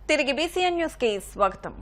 తిరిగి BCN news కి స్వాగతం.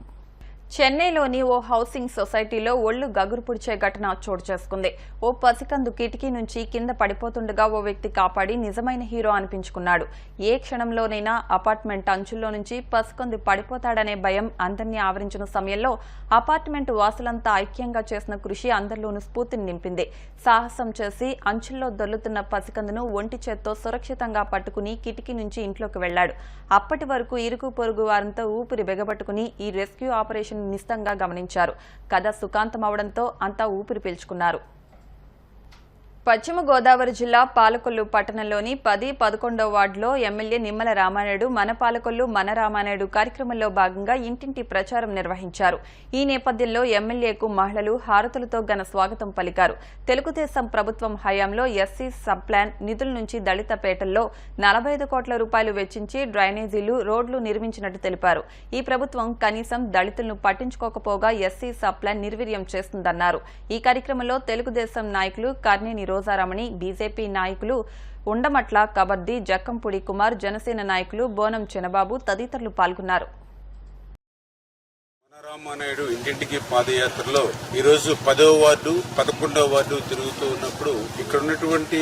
చెన్నైలోని ఓ హౌసింగ్ సొసైటీలో ఒళ్లు గగురు పుడిచే ఘటన చోటు చేసుకుంది. ఓ పసికందు కిటికీ నుంచి కింద పడిపోతుండగా ఓ వ్యక్తి కాపాడి నిజమైన హీరో అనిపించుకున్నాడు. ఏ క్షణంలోనైనా అపార్ట్మెంట్ అంచుల్లో నుంచి పసికందు పడిపోతాడనే భయం అందరినీ ఆవరించిన సమయంలో అపార్ట్మెంట్ వాసులంతా ఐక్యంగా చేసిన కృషి అందరిలోనూ స్ఫూర్తిని నింపింది. సాహసం చేసి అంచుల్లో దొర్లుతున్న పసికందును ఒంటి చేత్తో సురక్షితంగా పట్టుకుని కిటికీ నుంచి ఇంట్లోకి వెళ్లాడు. అప్పటి వరకు ఇరుగు పొరుగు వారంతా ఊపిరి బిగబట్టుకుని ఈ రెస్క్యూ ఆపరేషన్ నిశితంగా గమనించారు. కథ సుఖాంతమవడంతో అంతా ఊపిరి పీల్చుకున్నారు. పశ్చిమ గోదావరి జిల్లా పాలకొల్లు పట్టణంలోని 10, 11వ వార్డులో ఎమ్మెల్యే నిమ్మల రామానాయుడు మన పాలకొల్లు మన రామానాయుడు కార్యక్రమంలో భాగంగా ఇంటింటి ప్రచారం నిర్వహించారు. ఈ నేపథ్యంలో ఎమ్మెల్యేకు మహిళలు హారతులతో ఘన స్వాగతం పలికారు. తెలుగుదేశం ప్రభుత్వం హయాంలో ఎస్సీ సబ్ ప్లాన్ నిధుల నుంచి దళిత పేటల్లో 45 కోట్ల రూపాయలు వెచ్చించి డ్రైనేజీలు, రోడ్లు నిర్మించినట్టు తెలిపారు. ఈ ప్రభుత్వం కనీసం దళితులను పట్టించుకోకపోగా ఎస్సీ సబ్ ప్లాన్ నిర్వీర్యం చేస్తుందన్నారు. ఈ కార్యక్రమంలో తెలుగుదేశం నాయకులు కర్నేని రోజారమణి, బీజేపీ నాయకులు ఉండమట్ల కబర్ది, జక్కంపూడి కుమార్, జనసేన నాయకులు బోనం చినబాబు తదితరులు పాల్గొన్నారు. రామానాయుడు ఇంటింటికి పాదయాత్రలో ఈరోజు 10వ వార్డు 11వ వార్డు తిరుగుతూ ఉన్నప్పుడు ఇక్కడ ఉన్నటువంటి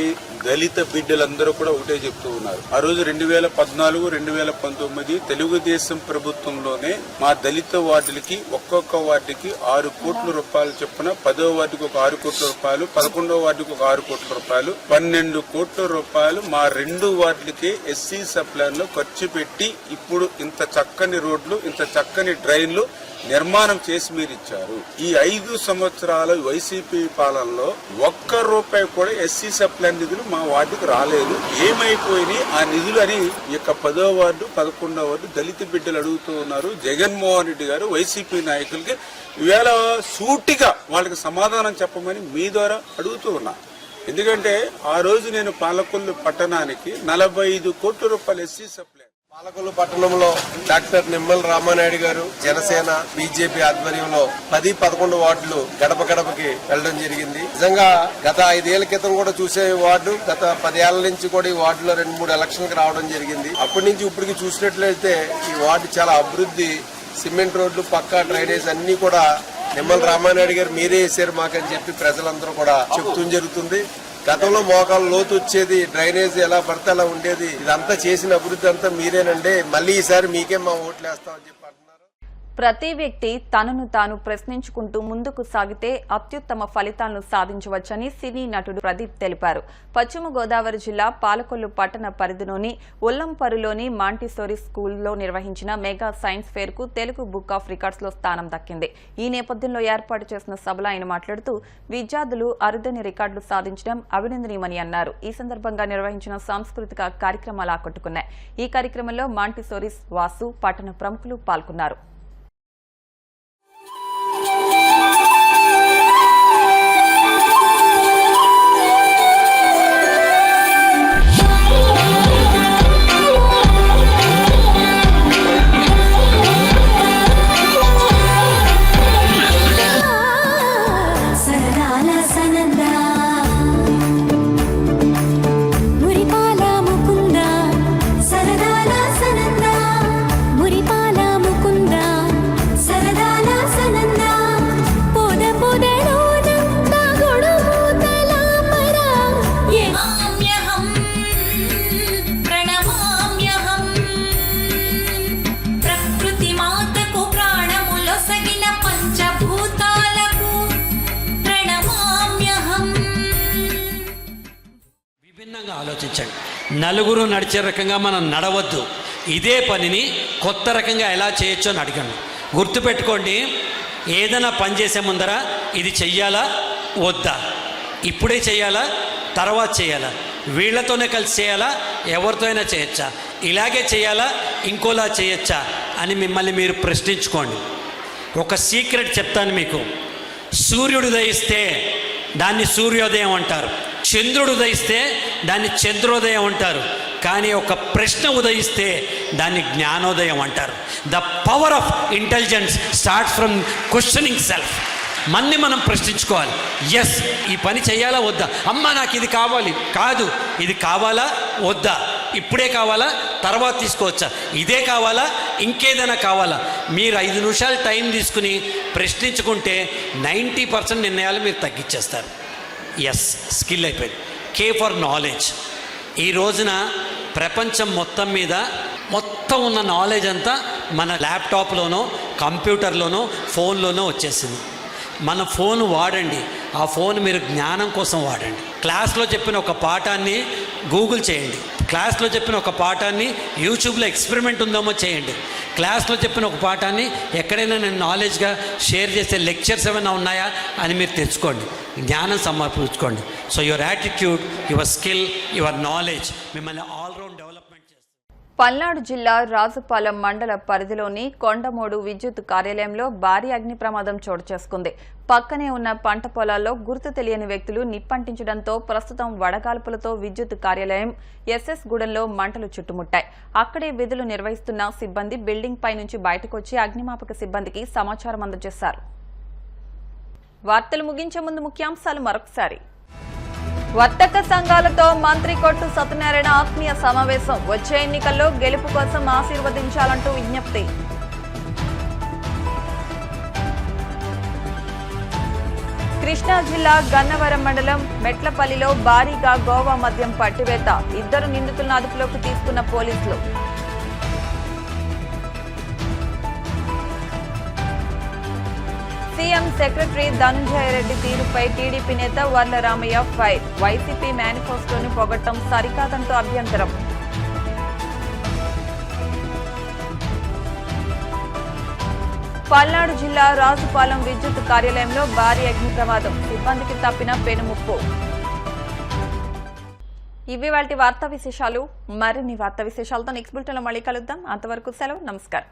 దళిత బిడ్డలందరూ కూడా ఒకటే చెప్తూ ఉన్నారు. ఆ రోజు 2014, 2019 తెలుగుదేశం ప్రభుత్వంలోనే మా దళిత వార్డులకి ఒక్కొక్క వార్డుకి 6 కోట్ల రూపాయలు చొప్పున 10వ వార్డుకి ఒక 6 కోట్ల రూపాయలు, 11వ వార్డుకి ఒక 6 కోట్ల రూపాయలు, 12 కోట్ల రూపాయలు మా 2 వార్డులకి ఎస్సీ సబ్ ప్లాన్ లో ఖర్చు పెట్టి ఇప్పుడు ఇంత చక్కని రోడ్లు, ఇంత చక్కని డ్రైన్లు నిర్మాణం చేసి మీరు ఇచ్చారు. ఈ 5 సంవత్సరాల వైసీపీ పాలనలో ఒక్క రూపాయి కూడా ఎస్సీ సబ్ ప్లాన్ నిధులు మా వార్డుకు రాలేదు. ఏమైపోయినాయి ఆ నిధులు అని ఈ యొక్క 10వ వార్డు 11వ వార్డు దళిత బిడ్డలు అడుగుతూ ఉన్నారు. జగన్మోహన్ రెడ్డి గారు వైసీపీ నాయకులకి ఈవేళ సూటిగా వాళ్ళకి సమాధానం చెప్పమని మీ ద్వారా అడుగుతూ ఉన్నా. ఎందుకంటే ఆ రోజు నేను పాలకొల్లు పట్టణానికి 45 కోట్ల రూపాయలు ఎస్సీ సబ్ ప్లాన్ పాలకొల్లు పట్టణంలో డాక్టర్ నిమ్మల రామానాయుడు గారు జనసేన బీజేపీ ఆధ్వర్యంలో 10, 11 వార్డులు గడప గడపకి వెళ్లడం జరిగింది. నిజంగా గత 5 ఏళ్ల క్రితం కూడా చూసే వార్డు, గత 10 ఏళ్ల నుంచి కూడా ఈ వార్డులో 2-3 ఎలక్షన్లకు రావడం జరిగింది. అప్పటి నుంచి ఇప్పటికి చూసినట్లయితే ఈ వార్డు చాలా అభివృద్ధి, సిమెంట్ రోడ్లు, పక్కా డ్రైనేజ్ అన్ని కూడా నిమ్మల రామానాయుడు గారు మీరే వేసారు మాకని చెప్పి ప్రజలందరూ కూడా చెప్తూ జరుగుతుంది. గతంలో మోకాలు లోతు వచ్చేది, డ్రైనేజ్ ఎలా పడితే అలా ఉండేది. ఇదంతా చేసిన అభివృద్ధి అంతా మీరేనండి, మళ్ళీ ఈసారి మీకే మా ఓట్లు వేస్తామని చెప్పి అంటున్నారు. ప్రతి వ్యక్తి తనను తాను ప్రశ్నించుకుంటూ ముందుకు సాగితే అత్యుత్తమ ఫలితాలను సాధించవచ్చని సినీ నటుడు ప్రదీప్ తెలిపారు. పశ్చిమ గోదావరి జిల్లా పాలకొల్లు పట్టణ పరిధిలోని ఉల్లంపరులోని మాంటిసోరీ స్కూల్లో నిర్వహించిన మెగా సైన్స్ ఫేర్ కు తెలుగు బుక్ ఆఫ్ రికార్డ్స్ లో స్థానం దక్కింది. ఈ నేపథ్యంలో ఏర్పాటు చేసిన సభలో ఆయన మాట్లాడుతూ విద్యార్థులు అరుదైన రికార్డులు సాధించడం అభినందనీయమని అన్నారు. ఈ సందర్భంగా నిర్వహించిన సాంస్కృతిక కార్యక్రమాలు ఆకట్టుకున్నాయి. ఈ కార్యక్రమంలో మాంటిసోరీస్ వాసు, పట్టణ ప్రముఖులు పాల్గొన్నారు. ఆలోచించండి. నలుగురు నడిచే రకంగా మనం నడవద్దు. ఇదే పనిని కొత్త రకంగా ఎలా చేయొచ్చో అని అడగండి. గుర్తుపెట్టుకోండి, ఏదైనా పని చేసే ముందర ఇది చెయ్యాలా వద్దా, ఇప్పుడే చేయాలా తర్వాత చేయాలా, వీళ్లతోనే కలిసి చేయాలా ఎవరితో అయినా చేయొచ్చా, ఇలాగే చేయాలా ఇంకోలా చేయొచ్చా అని మిమ్మల్ని మీరు ప్రశ్నించుకోండి. ఒక సీక్రెట్ చెప్తాను మీకు. సూర్యుడు ఉదయిస్తే దాన్ని సూర్యోదయం అంటారు, చంద్రుడు ఉదయిస్తే దాన్ని చంద్రోదయం అంటారు, కానీ ఒక ప్రశ్న ఉదయిస్తే దాన్ని జ్ఞానోదయం అంటారు. The power of intelligence starts from questioning self. మన్ని మనం ప్రశ్నించుకోవాలి. ఎస్, ఈ పని చేయాలా వద్దా, అమ్మ నాకు ఇది కావాలి, కాదు ఇది కావాలా వద్దా, ఇప్పుడే కావాలా, తర్వాత తీసుకోవచ్చా, ఇదే కావాలా, ఇంకేదైనా కావాలా, మీరు 5 నిమిషాలు టైం తీసుకుని ప్రశ్నించుకుంటే 90% నిర్ణయాలు మీరు తగ్గించేస్తారు. ఎస్, స్కిల్ అయిపోయింది. K for knowledge. ఈ రోజున ప్రపంచం మొత్తం మీద మొత్తం ఉన్న నాలెడ్జ్ అంతా మన ల్యాప్టాప్లోనో కంప్యూటర్లోనో ఫోన్లోనో వచ్చేసింది. మన ఫోన్ వాడండి, ఆ ఫోన్ మీరు జ్ఞానం కోసం వాడండి. క్లాస్లో చెప్పిన ఒక పాఠాన్ని గూగుల్ చేయండి, క్లాస్లో చెప్పిన ఒక పాఠాన్ని యూట్యూబ్లో ఎక్స్పెరిమెంట్ ఉందేమో చేయండి, క్లాస్లో చెప్పిన ఒక పాఠాన్ని ఎక్కడైనా నేను నాలెడ్జ్గా షేర్ చేసే లెక్చర్స్ ఏమైనా ఉన్నాయా అని మీరు తెచ్చుకోండి, జ్ఞానం సమర్పించుకోండి. So your attitude, your skill, your knowledge మిమ్మల్ని ఆల్రౌండ్ డెవలప్మెంట్ చేస్తుంది. పల్నాడు జిల్లా రాజుపాలెం మండల పరిధిలోని కొండమూడు విద్యుత్ కార్యాలయంలో భారీ అగ్ని ప్రమాదం చోటు చేసుకుంది. పక్కనే ఉన్న పంట పొలాల్లో గుర్తు తెలియని వ్యక్తులు నిప్పంటించడంతో ప్రస్తుతం వడగాల్పులతో విద్యుత్ కార్యాలయం ఎస్ఎస్ గూడెంలో మంటలు చుట్టుముట్టాయి. అక్కడే విధులు నిర్వహిస్తున్న సిబ్బంది బిల్డింగ్ పై నుంచి బయటకొచ్చి అగ్నిమాపక సిబ్బందికి సమాచారం అందజేశారు. వార్తలు ముగించే ముందు ముఖ్యాంశాలు మరొకసారి. వర్తక సంఘాలతో మంత్రి కొట్టు సత్యనారాయణ ఆత్మీయ సమావేశం. వచ్చే ఎన్నికల్లో గెలుపు కోసం ఆశీర్వదించాలంటూ విజ్ఞప్తి. కృష్ణా జిల్లా గన్నవరం మండలం మెట్లపల్లిలో భారీగా గోవా మద్యం పట్టివేత. 2 నిందితులను అదుపులోకి తీసుకున్న పోలీసులు. సీఎం సెక్రటరీ ధనంజయ రెడ్డి తీరుపై టీడీపీ నేత వర్ల రామయ్య ఫైర్. వైసీపీ మేనిఫెస్టోను పొగట్టం సరికాదంటూ అభ్యంతరం. పల్నాడు జిల్లా రాజుపాలెం విద్యుత్ కార్యాలయంలో భారీ అగ్ని ప్రమాదం. సిబ్బందికి తప్పిన పెనుముప్పు. ఇవి వాటి వార్తా విశేషాలు. మరిన్ని వార్తా విశేషాలతో నెక్స్ట్ బులెటిన్లో మళ్ళీ కలుద్దాం. అంతవరకు సెలవు, నమస్కారం.